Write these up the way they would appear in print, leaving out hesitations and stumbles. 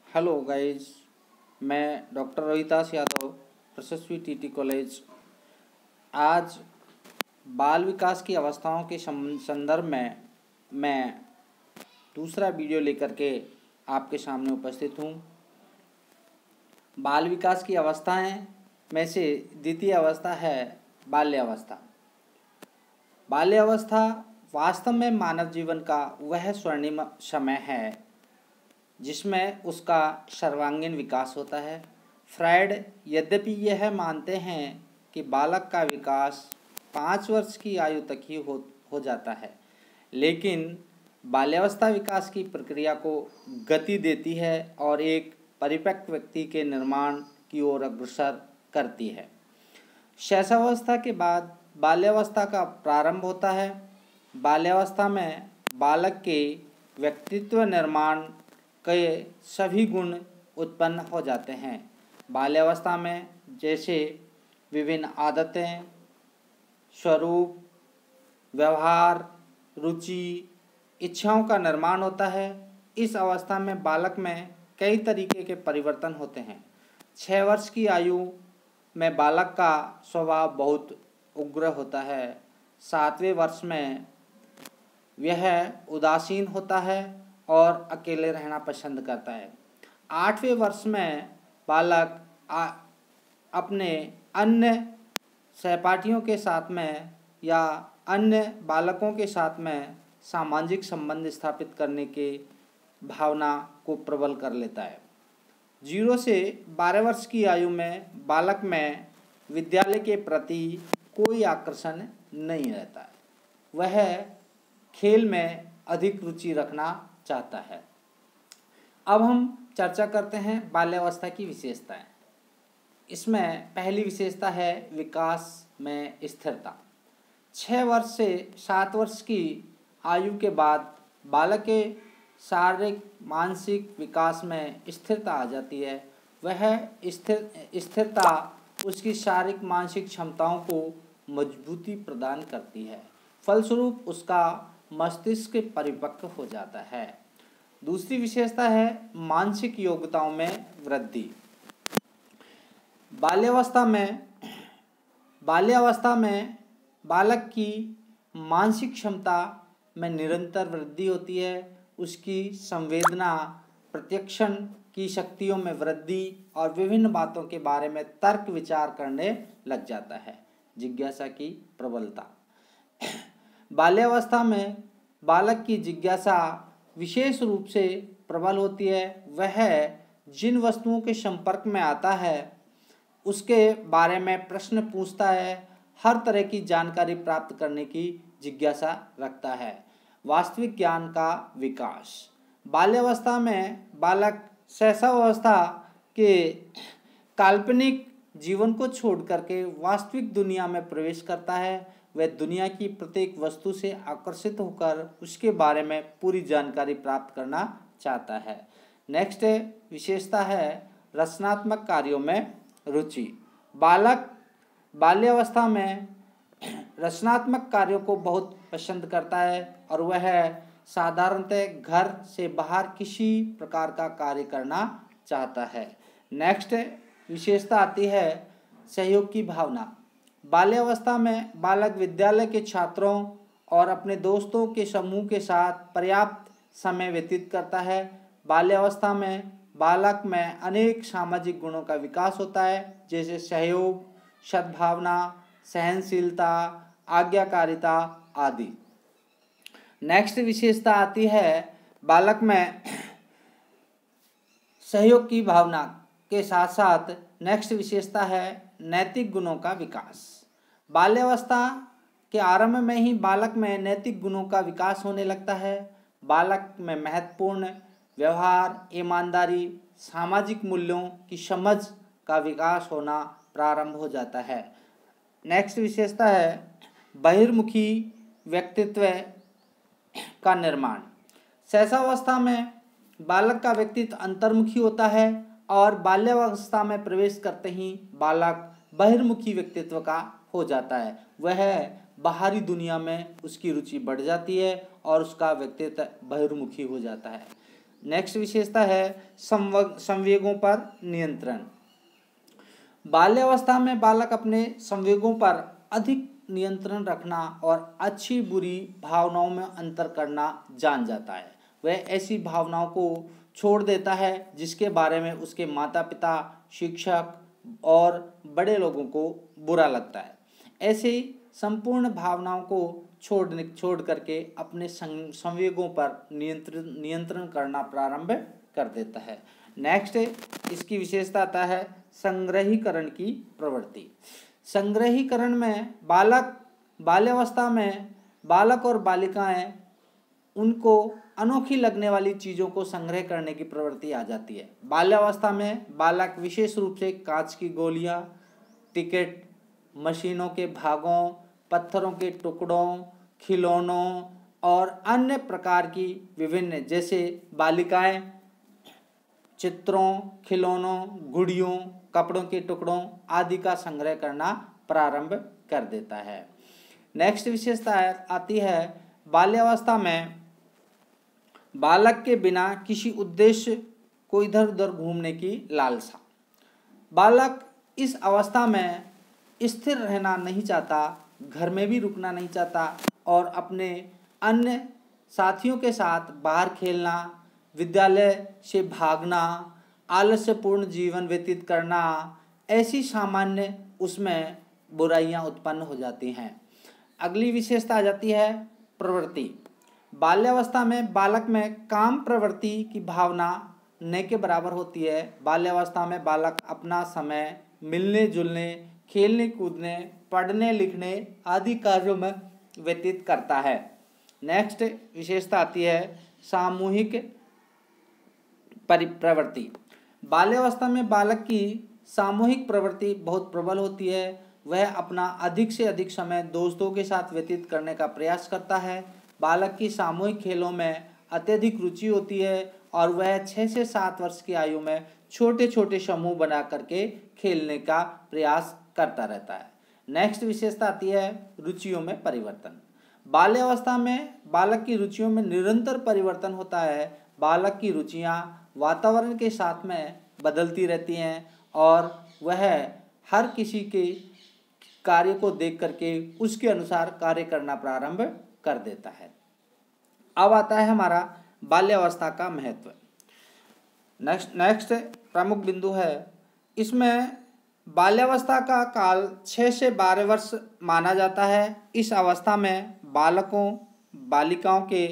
Hello guys, मैं doctor Rohitas Yadav, यशस्वी TT college. आज बाल विकास की अवस्थाओं के संदर्भ में मैं दूसरा वीडियो लेकर के आपके सामने उपस्थित हूँ। बाल विकास की अवस्थाएं में से द्वितीय अवस्था है बाल्यावस्था। बाल्यावस्था वास्तव में मानव जीवन का वह स्वर्णिम समय है जिसमें उसका सर्वांगीण विकास होता है। फ्रायड यद्यपि यह मानते हैं कि बालक का विकास 5 वर्ष की आयु तक ही हो जाता है, लेकिन बाल्यावस्था विकास की प्रक्रिया को गति देती है और एक परिपक्व व्यक्ति के निर्माण की ओर अग्रसर करती है। शैशवावस्था के बाद बाल्यावस्था का प्रारंभ होता है। बाल्यावस्था में बालक के व्यक्तित्व निर्माण के सभी गुण उत्पन्न हो जाते हैं। बाल्यावस्था में जैसे विभिन्न आदतें, स्वरूप, व्यवहार, रुचि, इच्छाओं का निर्माण होता है। इस अवस्था में बालक में कई तरीके के परिवर्तन होते हैं। 6 वर्ष की आयु में बालक का स्वभाव बहुत उग्र होता है। 7वें वर्ष में यह उदासीन होता है और अकेले रहना पसंद करता है। 8वें वर्ष में बालक अपने अन्य सहपाठियों के साथ में या अन्य बालकों के साथ में सामाजिक संबंध स्थापित करने के भावना को प्रबल कर लेता है। 0 से 12 वर्ष की आयु में बालक में विद्यालय के प्रति कोई आकर्षण नहीं रहता है। वह खेल में अधिक रुचि रखना चाहता है। अब हम चर्चा करते हैं बाल्यावस्था की विशेषताएं। इसमें पहली विशेषता है विकास में स्थिरता। 6 वर्ष से 7 वर्ष की आयु के बाद बालक के शारीरिक मानसिक विकास में स्थिरता आ जाती है। वह स्थिरता उसकी शारीरिक मानसिक क्षमताओं को मजबूती प्रदान करती है। फलस्वरूप उसका मस्तिष्क परिपक्व हो जाता है। दूसरी विशेषता है मानसिक योग्यताओं में वृद्धि। बाल्यावस्था में बालक की मानसिक क्षमता में निरंतर वृद्धि होती है। उसकी संवेदना प्रत्यक्षण की शक्तियों में वृद्धि और विभिन्न बातों के बारे में तर्क विचार करने लग जाता है। जिज्ञासा की प्रबलता। बाल्यावस्था में बालक की जिज्ञासा विशेष रूप से प्रबल होती है। वह जिन वस्तुओं के संपर्क में आता है उसके बारे में प्रश्न पूछता है, हर तरह की जानकारी प्राप्त करने की जिज्ञासा रखता है। वास्तविक ज्ञान का विकास। बाल्यावस्था में बालक शैशवावस्था के काल्पनिक जीवन को छोड़ करके वास्तविक दुनिया में प्रवेश करता है। वह दुनिया की प्रत्येक वस्तु से आकर्षित होकर उसके बारे में पूरी जानकारी प्राप्त करना चाहता है। नेक्स्ट विशेषता है रचनात्मक कार्यों में रुचि। बालक बाल्यावस्था में रचनात्मक कार्यों को बहुत पसंद करता है और वह साधारणतः घर से बाहर किसी प्रकार का कार्य करना चाहता है। नेक्स्ट विशेषता आती है सहयोग की भावना। बाल्यावस्था में बालक विद्यालय के छात्रों और अपने दोस्तों के समूह के साथ पर्याप्त समय व्यतीत करता है। बाल्यावस्था में बालक में अनेक सामाजिक गुणों का विकास होता है, जैसे सहयोग, सद्भावना, सहनशीलता, आज्ञाकारिता आदि। नेक्स्ट विशेषता आती है बालक में सहयोग की भावना के साथ साथ नेक्स्ट विशेषता है नैतिक गुणों का विकास। बाल्यावस्था के आरंभ में ही बालक में नैतिक गुणों का विकास होने लगता है। बालक में महत्वपूर्ण व्यवहार, ईमानदारी, सामाजिक मूल्यों की समझ का विकास होना प्रारंभ हो जाता है। नेक्स्ट विशेषता है बहिर्मुखी व्यक्तित्व का निर्माण। शैशवावस्था में बालक का व्यक्तित्व अंतर्मुखी होता है और बाल्यावस्था में प्रवेश करते ही बालक बहिर्मुखी व्यक्तित्व का हो जाता है। वह बाहरी दुनिया में उसकी रुचि बढ़ जाती है और उसका व्यक्तित्व बहिर्मुखी हो जाता है। नेक्स्ट विशेषता है संवेगों पर नियंत्रण। बाल्यावस्था में बालक अपने संवेगों पर अधिक नियंत्रण रखना और अच्छी बुरी भावनाओं में अंतर करना जान जाता है। वह ऐसी भावनाओं को छोड़ देता है जिसके बारे में उसके माता पिता, शिक्षक और बड़े लोगों को बुरा लगता है। ऐसे संपूर्ण भावनाओं को छोड़ करके अपने संवेगों पर नियंत्रण करना प्रारंभ कर देता है। नेक्स्ट इसकी विशेषता आता है संग्रहीकरण की प्रवृत्ति। संग्रहीकरण में बाल्यावस्था में बालक और बालिकाएं उनको अनोखी लगने वाली चीज़ों को संग्रह करने की प्रवृत्ति आ जाती है। बाल्यावस्था में बालक विशेष रूप से कांच की गोलियां, टिकट, मशीनों के भागों, पत्थरों के टुकड़ों, खिलौनों और अन्य प्रकार की विभिन्न, जैसे बालिकाएं चित्रों, खिलौनों, गुड़ियों, कपड़ों के टुकड़ों आदि का संग्रह करना प्रारंभ कर देता है। नेक्स्ट विशेषता आती है बाल्यावस्था में बालक के बिना किसी उद्देश्य को इधर उधर घूमने की लालसा। बालक इस अवस्था में स्थिर रहना नहीं चाहता, घर में भी रुकना नहीं चाहता और अपने अन्य साथियों के साथ बाहर खेलना, विद्यालय से भागना, आलस्यपूर्ण जीवन व्यतीत करना, ऐसी सामान्य उसमें बुराइयां उत्पन्न हो जाती हैं। अगली विशेषता आ जाती है प्रवृत्ति। बाल्यावस्था में बालक में काम प्रवृत्ति की भावना न के बराबर होती है। बाल्यावस्था में बालक अपना समय मिलने जुलने, खेलने कूदने, पढ़ने लिखने आदि कार्यों में व्यतीत करता है। नेक्स्ट विशेषता आती है सामूहिक प्रवृत्ति। बाल्यावस्था में बालक की सामूहिक प्रवृत्ति बहुत प्रबल होती है। वह अपना अधिक से अधिक समय दोस्तों के साथ व्यतीत करने का प्रयास करता है। बालक की सामूहिक खेलों में अत्यधिक रुचि होती है और वह 6 से 7 वर्ष की आयु में छोटे छोटे समूह बना करके खेलने का प्रयास करता रहता है। नेक्स्ट विशेषता आती है रुचियों में परिवर्तन। बाल्यावस्था में बालक की रुचियों में निरंतर परिवर्तन होता है। बालक की रुचियां वातावरण के साथ में बदलती रहती हैं और वह हर किसी के कार्य को देख करके उसके अनुसार कार्य करना प्रारंभ कर देता है। अब आता है हमारा बाल्यावस्था का महत्व। नेक्स्ट प्रमुख बिंदु है, इसमें बाल्यावस्था का काल 6 से 12 वर्ष माना जाता है। इस अवस्था में बालिकाओं के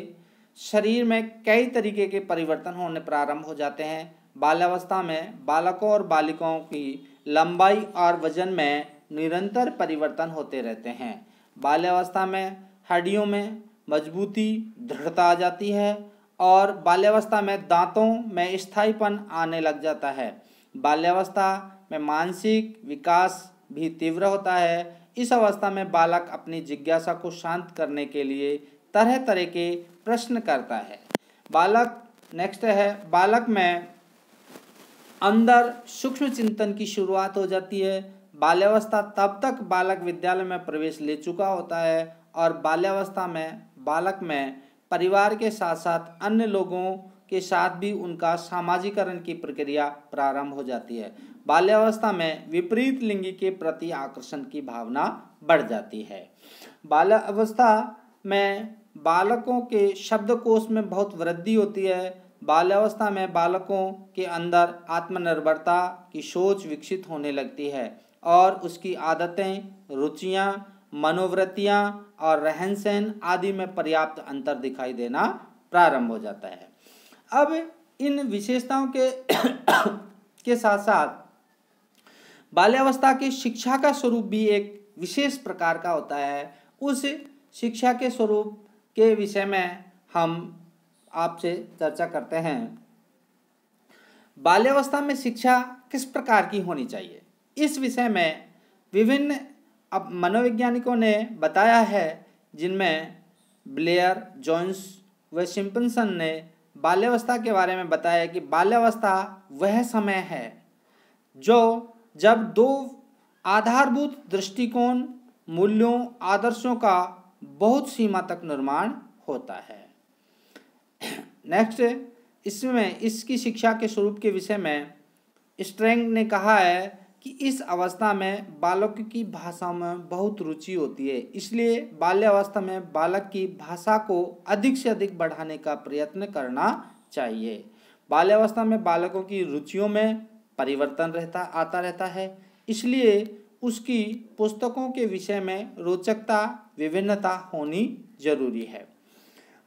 शरीर में कई तरीके के परिवर्तन होने प्रारंभ हो जाते हैं। बाल्यावस्था में बालकों और बालिकाओं की लंबाई और वजन में निरंतर परिवर्तन होते रहते हैं। बाल्यावस्था में हड्डियों में मजबूती, दृढ़ता आ जाती है और बाल्यावस्था में दांतों में स्थायीपन आने लग जाता है। बाल्यावस्था में मानसिक विकास भी तीव्र होता है। इस अवस्था में बालक अपनी जिज्ञासा को शांत करने के लिए तरह तरह के प्रश्न करता है। बालक में अंदर सूक्ष्म चिंतन की शुरुआत हो जाती है। बाल्यावस्था तब तक बालक विद्यालय में प्रवेश ले चुका होता है और बाल्यावस्था में बालक में परिवार के साथ साथ अन्य लोगों के साथ भी उनका सामाजिकरण की प्रक्रिया प्रारंभ हो जाती है। बाल्यावस्था में विपरीत लिंगी के प्रति आकर्षण की भावना बढ़ जाती है। बाल्यावस्था में बालकों के शब्दकोश में बहुत वृद्धि होती है। बाल्यावस्था में बालकों के अंदर आत्मनिर्भरता की सोच विकसित होने लगती है और उसकी आदतें, रुचियां, मनोवृत्तियां और रहन सहन आदि में पर्याप्त अंतर दिखाई देना प्रारंभ हो जाता है। अब इन विशेषताओं के साथ साथ बाल्यावस्था की शिक्षा का स्वरूप भी एक विशेष प्रकार का होता है। उस शिक्षा के स्वरूप के विषय में हम आपसे चर्चा करते हैं। बाल्यावस्था में शिक्षा किस प्रकार की होनी चाहिए, इस विषय में विभिन्न मनोवैज्ञानिकों ने बताया है, जिनमें ब्लेयर, जोन्स व सिम्पसन ने बाल्यावस्था के बारे में बताया कि बाल्यावस्था वह समय है जब 2 आधारभूत दृष्टिकोण, मूल्यों, आदर्शों का बहुत सीमा तक निर्माण होता है। नेक्स्ट इसमें इसकी शिक्षा के स्वरूप के विषय में स्ट्रैंग ने कहा है कि इस अवस्था में बालक की भाषा में बहुत रुचि होती है, इसलिए बाल्यावस्था में बालक की भाषा को अधिक से अधिक बढ़ाने का प्रयत्न करना चाहिए। बाल्यावस्था में बालकों की रुचियों में परिवर्तन आता रहता है, इसलिए उसकी पुस्तकों के विषय में रोचकता, विभिन्नता होनी जरूरी है।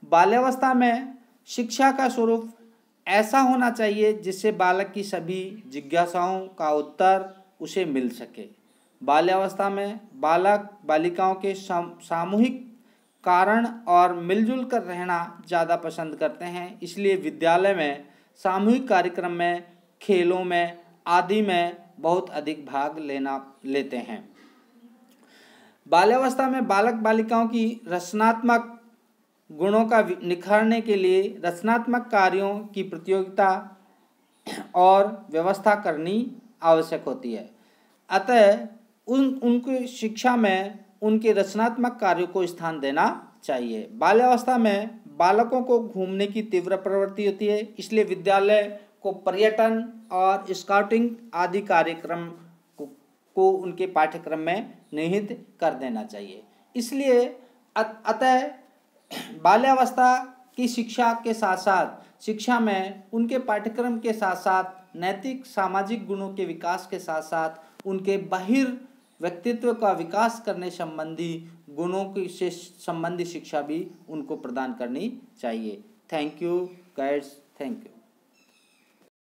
बाल्यावस्था में शिक्षा का स्वरूप ऐसा होना चाहिए जिससे बालक की सभी जिज्ञासाओं का उत्तर उसे मिल सके। बाल्यावस्था में बालक बालिकाओं के सामूहिक कारण और मिलजुल कर रहना ज़्यादा पसंद करते हैं, इसलिए विद्यालय में सामूहिक कार्यक्रम में, खेलों में आदि में बहुत अधिक भाग लेते हैं। बाल्यावस्था में बालक बालिकाओं की रचनात्मक गुणों का निखारने के लिए रचनात्मक कार्यों की प्रतियोगिता और व्यवस्था करनी आवश्यक होती है। अतः उनकी शिक्षा में उनके रचनात्मक कार्यों को स्थान देना चाहिए। बाल्यावस्था में बालकों को घूमने की तीव्र प्रवृत्ति होती है, इसलिए विद्यालय को पर्यटन और स्काउटिंग आदि कार्यक्रम को उनके पाठ्यक्रम में निहित कर देना चाहिए। इसलिए अतः बाल्यावस्था की शिक्षा के साथ साथ शिक्षा में उनके पाठ्यक्रम के साथ साथ नैतिक सामाजिक गुणों के विकास के साथ साथ उनके बाहिर व्यक्तित्व का विकास करने संबंधी गुणों की से संबंधी शिक्षा भी उनको प्रदान करनी चाहिए। Thank you guides, thank you.